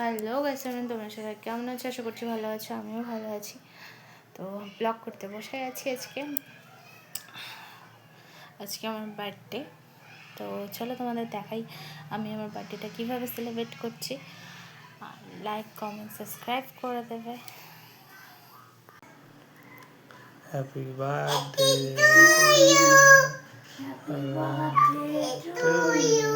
Hello guys, আমি তোমরা সবাই কেমন আছো? আশা করছি ভালো আছো, আমিও ভালো আছি। তো ব্লগ করতে বসে আছি আজকে আমার বার্থডে। তো চলো তোমাদের দেখাই আমি আমার বার্থডেটা কীভাবে সেলিব্রেট করছি। লাইক, কমেন্ট, সাবস্ক্রাইব করে দেবে। Happy birthday to you. Happy birthday to you.